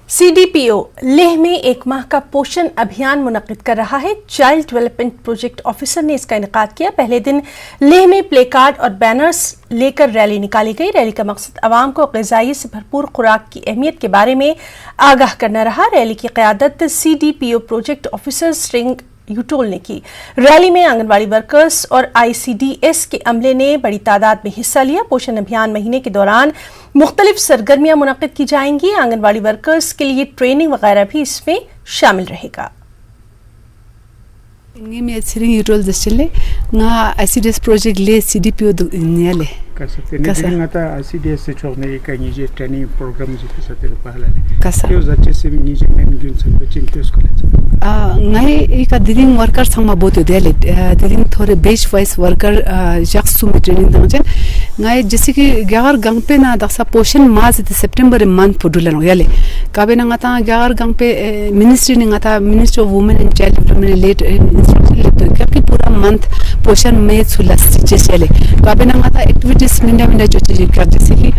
CDPO Leh में एक माह का पोषण अभियान मुनक्किद कर रहा है। चाइल्ड डेवलपमेंट प्रोजेक्ट ऑफिसर ने इसका इनेकाद किया। पहले दिन लेह में प्ले कार्ड और बैनर्स लेकर रैली निकाली गई। रैली का मकसद आवाम को ग़िज़ाई से भरपूर खुराक की अहमियत के बारे में आगाह करना रहा। रैली की क़यादत CDPO प्रोजेक्ट ऑफिसर स्ट्रिंग यूटोल ने की। रैली में आंगनबाड़ी वर्कर्स और ICDS के अमले ने बड़ी तादाद में हिस्सा लिया। पोषण अभियान महीने के दौरान मुख्तलिफ सरगर्मियां मुनक्किद की जाएंगी। आंगनबाड़ी वर्कर्स के लिए ट्रेनिंग वगैरह भी इसमें शामिल रहेगा। Ngimi siring yutol dashile nga ICDS project le CDPO nyale kasate ne ngata ICDS se chorne ka nije training program ji kasate pahala le kasa yo zache se nije men gun se bachin test college ngai ka diring worker sangma boto dele diring thore base wise worker jaksu me training dangchen ngai jese ki gar gangpe na daksa poshan mas de September month podulano yale kabe na ngata gar gangpe ministry ni ngata Ministry of Women and Child Development late क्योंकि पूरा month पोषण में सुलस जैसे ले तो अबे ना माता एक्टिविटीज मिंडा जो चीज कर जैसे कि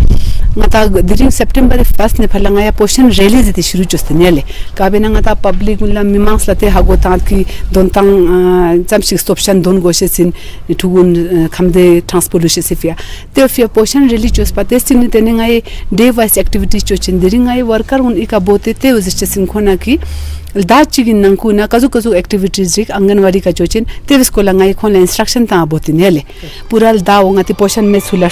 माता दिरिंग सितंबर फर्स्ट ने फलंगा या पोषण रैली जति शुरू चस्तने ले काबे ना माता पब्लिक मुला मिमांस लते हागो तात की दोनतांग जमशिक स्टॉप्शन दोन गोशे सिन ठुगुन खमदे ट्रांसपोर्टेशन सिफिया ते फिया पोषण रैली चोस पाते सिन तेने गाय डे वाइज एक्टिविटीज चो चिंदिरिंग गाय वर्कर उन इका बोते ते उजचे सिन खोना की दाचिगिन नंकुना कजु एक्टिविटीज रिक आंगनवाड़ी का चोचिन तेविस को लंगाई खोला इंस्ट्रक्शन ता बोतिन हेले पूरा दा ओंगाति पोषण में सुला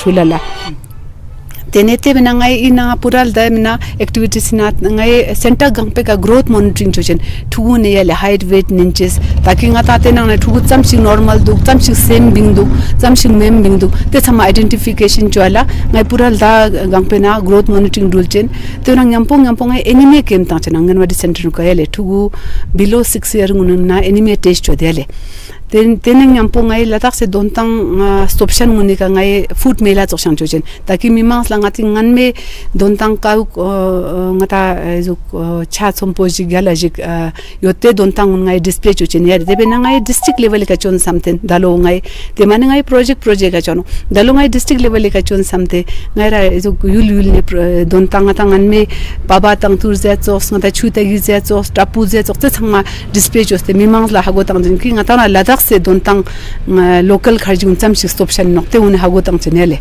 तेनेते बिनांगाई इना पूरा दा मिना एक्टिविटीज ना ngai सेंटर गंगपे का ग्रोथ मॉनिटरिंग चोचिन ठुगु ने याले हाइट वेट निंचेस ताकि ngata ते ना ठुगु चमसिंग नॉर्मल दु चमसिंग सेम बिंग दु चमसिंग मेम बिंग दु ते सम आइडेंटिफिकेशन चोला ngai पूरा दा गंगपे ना ग्रोथ मॉनिटरिंग रूल चेन ते ना ngam एनीमिया केम ता चन आंगनवाड़ी सेंटर को याले ठुगु बिलो 6 ईयर ना एनीमिया टेस्ट चो देले तेने ngam ngai latak se dontang stoption nguni ka ngai food mela chosang chochen taki mimangs langati ngan me dontang ka ngata ju cha chompo ji galajik yote dontang ngai display chochen yar debe na ngai district level ka chon something dalo ngai te man ngai project ka chono dalo ngai district level ka chon something ngai ra ju yul ne dontang ngata ngan me baba tang tur ze chos ngata chuta gi ze chos tapu ze chos te changma display choste mimangs la hago tang jin ki ngata na ladak से दोनतांग local खर्जी उनचम सिस्टोप्शन नक्ते उन्हें हागो तंग चनेले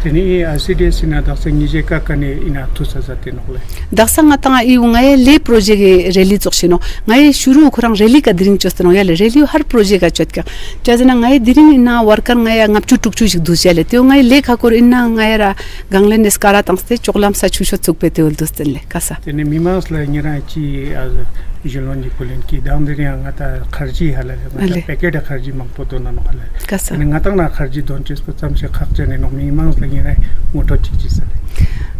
तेनी ICDS ना दक्संग निजे का कने इना थुसा जाते नखले दक्संग तंग इ उंगाय ले प्रोजेक्ट रैली चोखसिनो ngai शुरू खुरंग रैली का दिरिंग चोस्तनो याले रैली हर प्रोजेक्ट का चोतका जजना ngai दिरिंग इना वर्कर ngai ngapchu टुकचु जिक दुसियाले त्यो ngai लेखा कोर इना ngai रा गांगले निस्कारा तंगस्ते चोकलाम सा छुशो चुकपेते उल दुस्तले कासा तेनी मिमास ला निरा ची जलवंजी पुलिन की दामदरिया ngata खर्जी हाले पैकेट खर्जी मंगपोतो ना नखले कासा ngata ना खर्जी दोन चीज पचम से खर्चने नो मिमास ला निरा मोटो चीज सले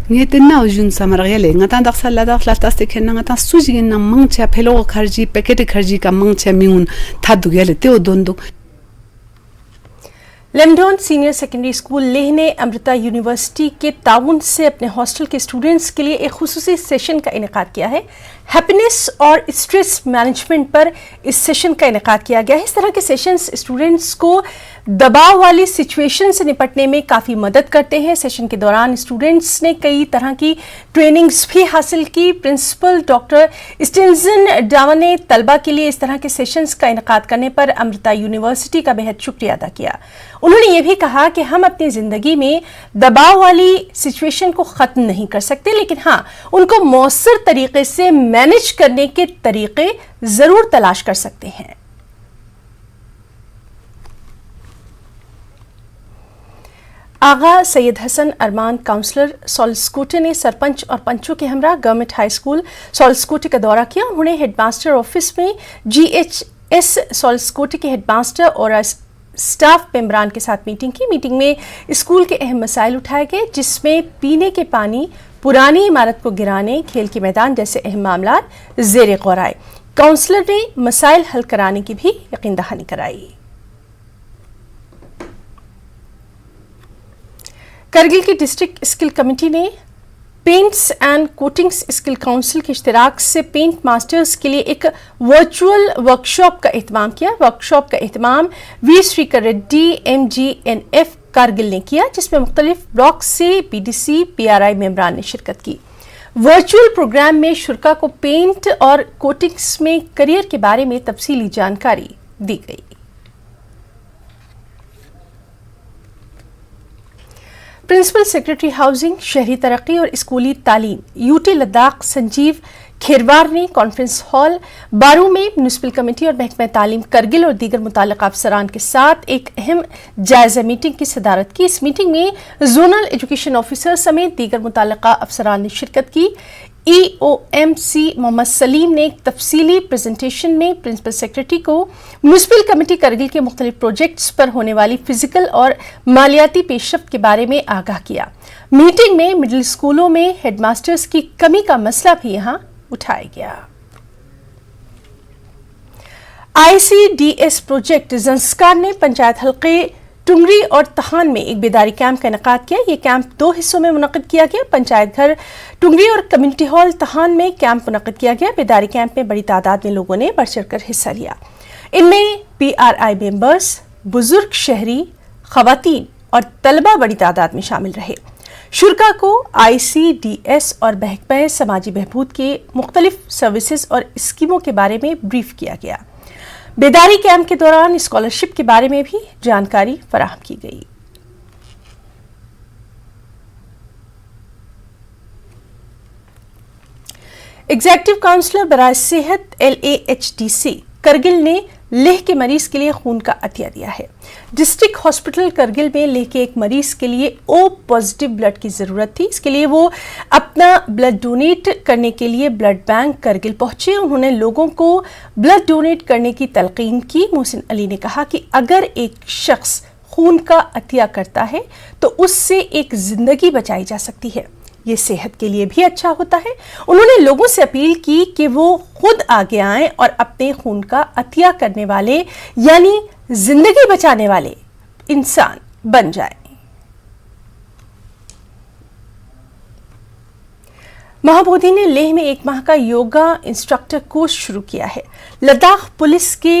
ngetenna ujun samargele ngata dakhsa la taste khenna ngata sujigin na mangcha phelo kharji packet kharji ka mangcha miun thadu gele te odondu Lamdon senior secondary school Leh ने अमृता यूनिवर्सिटी के ताउन से अपने हॉस्टल के स्टूडेंट्स के लिए एक खुसूसी सेशन का इनेकाद किया है। हैप्पीनेस और स्ट्रेस मैनेजमेंट पर इस सेशन का इनेकाद किया गया है। इस तरह के सेशंस स्टूडेंट्स को दबाव वाली सिचुएशन से निपटने में काफ़ी मदद करते हैं। सेशन के दौरान स्टूडेंट्स ने कई तरह की ट्रेनिंग्स भी हासिल की। प्रिंसिपल डॉक्टर स्टेंजन डावा ने तलबा के लिए इस तरह के सेशंस का इनेकाद करने पर अमृता यूनिवर्सिटी का बेहद शुक्रिया अदा किया। उन्होंने ये भी कहा कि हम अपनी ज़िंदगी में दबाव वाली सिचुएशन को ख़त्म नहीं कर सकते, लेकिन हाँ, उनको मौसर तरीके से मैनेज करने के तरीके ज़रूर तलाश कर सकते हैं। आगा सैयद हसन अरमान काउंसलर सॉल्सकोटे ने सरपंच और पंचों के हमरा गवर्नमेंट हाई स्कूल सॉल्सकोटे का दौरा किया। उन्होंने हेडमास्टर ऑफिस में GHS सॉल्सकोटे के हेडमास्टर और स्टाफ मेंबरान के साथ मीटिंग की। मीटिंग में स्कूल के अहम मसाइल उठाए गए, जिसमें पीने के पानी, पुरानी इमारत को गिराने, खेल के मैदान जैसे अहम मामला ज़ेर गौर आए। काउंसलर ने मसाइल हल कराने की भी यकीन दहानी कराई। करगिल की डिस्ट्रिक्ट स्किल कमेटी ने paints and coatings skill council के इश्तिराक से पेंट मास्टर्स के लिए एक वर्चुअल वर्कशॉप का एहतमाम किया। वर्कशॉप का एहतमाम वी श्रीकर रेड्डी MGNF कारगिल ने किया, जिसमें मुख्तलिफ ब्लॉक से PDC PRI मेंबरान ने शिरकत की। वर्चुअल प्रोग्राम में शुरा को पेंट और कोटिंग्स में करियर के बारे में तफसीली जानकारी दी गई। प्रिंसिपल सेक्रेटरी हाउसिंग, शहरी तरक्की और स्कूली तालीम यूटी लद्दाख संजीव खेरवार ने कॉन्फ्रेंस हॉल बारू में म्यूनिसिपल कमेटी और महकमा तालीम करगिल और दीगर मुताल्लिक़ अफसरान के साथ एक अहम जायजा मीटिंग की सदारत की। इस मीटिंग में जोनल एजुकेशन ऑफिसर समेत दीगर मुताल्लिक़ अफसरान ने शिरकत की। EOMC मोहम्मद सलीम ने एक तफसीली प्रेजेंटेशन में प्रिंसिपल सेक्रेटरी को म्यूनिसिपल कमेटी करगिल के मुख्तलिफ प्रोजेक्ट्स पर होने वाली फिजिकल और मालियाती पेशरफ्त के बारे में आगाह किया। मीटिंग में मिडिल स्कूलों में हेडमास्टर्स की कमी का मसला भी यहाँ उठाया गया। ICDS प्रोजेक्ट जंस्कार ने पंचायत हल्के टुंगरी और तहान में एक बेदारी कैंप का इनेकाद किया। ये कैंप 2 हिस्सों में मुनक्किद किया गया। पंचायत घर टुंगरी और कम्युनिटी हॉल तहान में कैंप मुनक्किद किया गया। बेदारी कैंप में बड़ी तादाद में लोगों ने बढ़ चढ़कर हिस्सा लिया। इनमें PRI मेंबर्स, बुजुर्ग शहरी, खवातीन और तलबा बड़ी तादाद में शामिल रहे। शुरा को ICDS और महकमा समाजी बहबूद के मुख्तलिफ सर्विसेज और स्कीमों के बारे में ब्रीफ किया गया। बेदारी कैंप के दौरान स्कॉलरशिप के बारे में भी जानकारी फराहम की गई। एग्जीक्यूटिव काउंसलर बराए सेहत LAHDC करगिल ने लेह के मरीज के लिए खून का अतिया दिया है। डिस्ट्रिक्ट हॉस्पिटल करगिल में लेह के एक मरीज के लिए O पॉजिटिव ब्लड की जरूरत थी। इसके लिए वो अपना ब्लड डोनेट करने के लिए ब्लड बैंक करगिल पहुंचे। उन्होंने लोगों को ब्लड डोनेट करने की तलकीन की। मोहसिन अली ने कहा कि अगर एक शख्स खून का अतिया करता है तो उससे एक जिंदगी बचाई जा सकती है। ये सेहत के लिए भी अच्छा होता है। उन्होंने लोगों से अपील की कि वो खुद आगे आएं और अपने खून का अतिया करने वाले यानी जिंदगी बचाने वाले इंसान बन जाएं। महाबोधि ने लेह में 1 माह का योगा इंस्ट्रक्टर कोर्स शुरू किया है। लद्दाख पुलिस के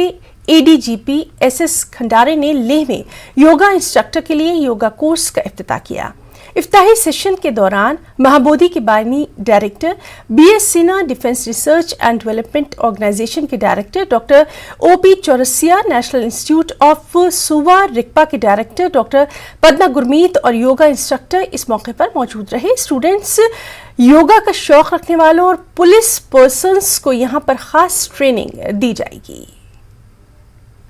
ADGP SS खंडारे ने लेह में योगा इंस्ट्रक्टर के लिए योगा कोर्स का इफ्तिताह किया। इफ्ताही सेशन के दौरान महाबोधि के बानी director BS Sinha, defence research and development organisation के director doctor OP Chaurasia, national institute of Sowa Rigpa के डायरेक्टर डॉक्टर पद्मा गुरमीत और योगा इंस्ट्रक्टर इस मौके पर मौजूद रहे। स्टूडेंट्स, योगा का शौक रखने वालों और पुलिस पर्सन्स को यहाँ पर खास ट्रेनिंग दी जाएगी।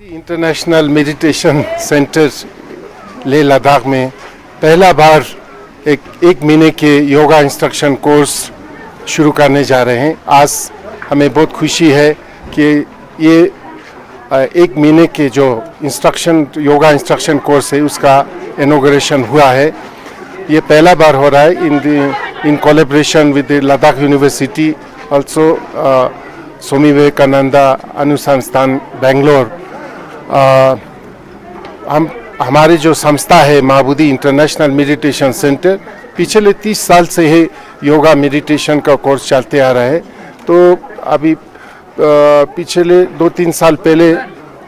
International meditation centre Leh Ladakh में पहला बार एक महीने के योगा इंस्ट्रक्शन कोर्स शुरू करने जा रहे हैं। आज हमें बहुत खुशी है कि ये 1 महीने के जो योगा इंस्ट्रक्शन कोर्स है उसका इनॉग्रेशन हुआ है। ये पहला बार हो रहा है in collaboration with Ladakh university, also Swami Vivekananda Anusandhan Bangalore. हमारी जो संस्था है महाबोधि इंटरनेशनल मेडिटेशन सेंटर, पिछले 30 साल से ही योगा मेडिटेशन का कोर्स चलते आ रहा है। तो अभी पिछले 2-3 साल पहले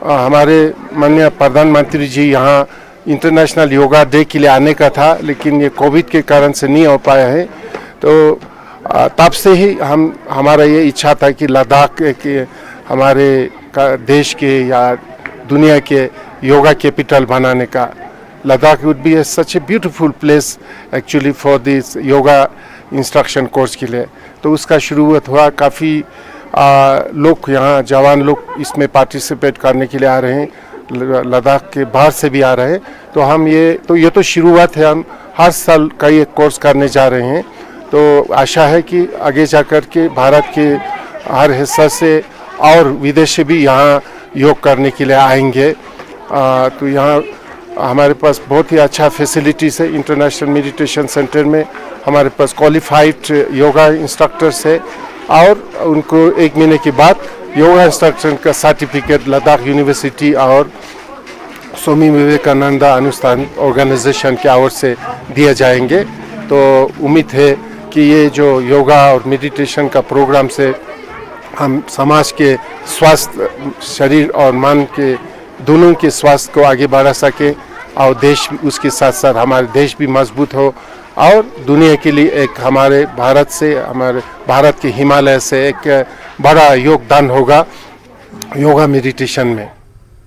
हमारे माननीय प्रधानमंत्री जी यहाँ इंटरनेशनल योगा डे के लिए आने का था, लेकिन ये कोविड के कारण से नहीं हो पाया है। तो तब से ही हमारा ये इच्छा था कि लद्दाख के हमारे देश के या दुनिया के योगा कैपिटल बनाने का। Ladakh would be such a beautiful place actually for this yoga instruction course के लिए। तो उसका शुरुआत हुआ। काफ़ी लोग यहाँ जवान लोग इसमें पार्टिसिपेट करने के लिए आ रहे हैं, लद्दाख के बाहर से भी आ रहे हैं। तो ये तो शुरुआत है। हम हर साल का ये कोर्स करने जा रहे हैं। तो आशा है कि आगे जाकर के भारत के हर हिस्सा से और विदेशी भी यहाँ योग करने के लिए आएंगे। तो यहाँ हमारे पास बहुत ही अच्छा फैसिलिटीज़ है। इंटरनेशनल मेडिटेशन सेंटर में हमारे पास क्वालिफाइड योगा इंस्ट्रक्टर्स है और उनको 1 महीने के बाद योगा इंस्ट्रक्टर का सर्टिफिकेट लद्दाख यूनिवर्सिटी और स्वामी विवेकानंद अनुसंधान ऑर्गेनाइजेशन की ओर से दिए जाएंगे। तो उम्मीद है कि ये जो योगा और मेडिटेशन का प्रोग्राम से हम समाज के स्वास्थ्य, शरीर और मन के दोनों के स्वास्थ्य को आगे बढ़ा सके और देश उसके साथ साथ हमारे देश भी मजबूत हो اور دنیا کے لیے ایک ہمارے भारत के हिमालय से एक बड़ा योगदान होगा योगा मेडिटेशन में.